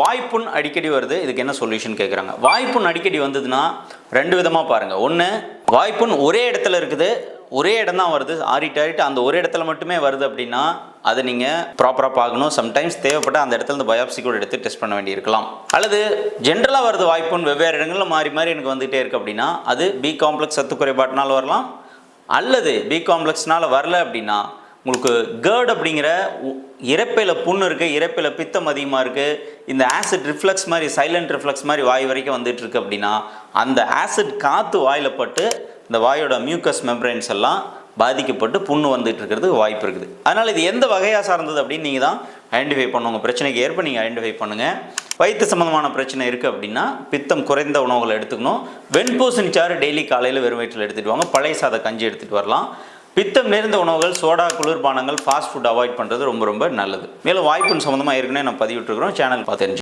வாய்ப்புண் அடிக்கடி வருது, இதுக்கு என்ன சொல்யூஷன் கேட்குறாங்க. வாய்ப்புண் அடிக்கடி வந்ததுன்னா 2 விதமாக பாருங்கள். ஒன்று, வாய்ப்புண் ஒரே இடத்துல இருக்குது, ஒரே இடம் தான் வருது, ஆறிட்டு அந்த ஒரு இடத்துல மட்டுமே வருது அப்படின்னா அதை நீங்கள் ப்ராப்பராக பார்க்கணும். சம்டைம்ஸ் தேவைப்பட்ட அந்த இடத்துல இந்த பயாப்சி கூட எடுத்து டெஸ்ட் பண்ண வேண்டியிருக்கலாம். அல்லது ஜென்ரலாக வருது வாய்ப்புண், வெவ்வேறு இடங்களில் மாறி மாறி எனக்கு வந்துகிட்டே இருக்குது அப்படின்னா அது பி காம்ப்ளெக்ஸ் சத்து குறைபாட்டினால் வரலாம். அல்லது பி காம்ப்ளெக்ஸ்னால் வரல அப்படின்னா உங்களுக்கு கேர்ட் அப்படிங்கிற இரைப்பையில் புண்ணு இருக்குது, இரைப்பையில் பித்தம் அதிகமாக இருக்குது, இந்த ஆசிட் ரிஃப்ளெக்ஸ் மாதிரி சைலண்ட் ரிஃப்ளெக்ஸ் மாதிரி வாய் வரைக்கும் வந்துட்டுருக்கு அப்படின்னா அந்த ஆசிட் காற்று வாயில் பட்டு இந்த வாயோட மியூக்கஸ் மெம்பரைன்ஸ் எல்லாம் பாதிக்கப்பட்டு புண்ணு வந்துட்டு இருக்கிறதுக்கு வாய்ப்பு இருக்குது. அதனால் இது எந்த வகையாக சார்ந்தது அப்படின்னு நீங்கள் தான் ஐடென்டிஃபை பண்ணுங்க. உங்கள் பிரச்சனைக்கு ஏற்ப நீங்கள் ஐடென்டிஃபை பண்ணுங்கள். வயிற்று சம்மந்தமான பிரச்சனை இருக்குது அப்படின்னா பித்தம் குறைந்த உணவுகளை எடுத்துக்கணும். வெண்பூசணி சாறு டெய்லி காலையில் வெறும் வயிற்றில் எடுத்துகிட்டு வாங்க. பழைய சாத கஞ்சி எடுத்துகிட்டு வரலாம். பித்தம் நிறைந்த உணவுகள், சோடா, குளிர்பானங்கள், ஃபாஸ்ட் ஃபுட் அவாய்ட் பண்ணுறது ரொம்ப ரொம்ப நல்லது. மேலும் வாய்ப்புண் சம்மந்தமாக ஏற்கனவே நான் பதிவிட்டுருக்கிறோம், சேனல் பார்த்து தெரிஞ்சு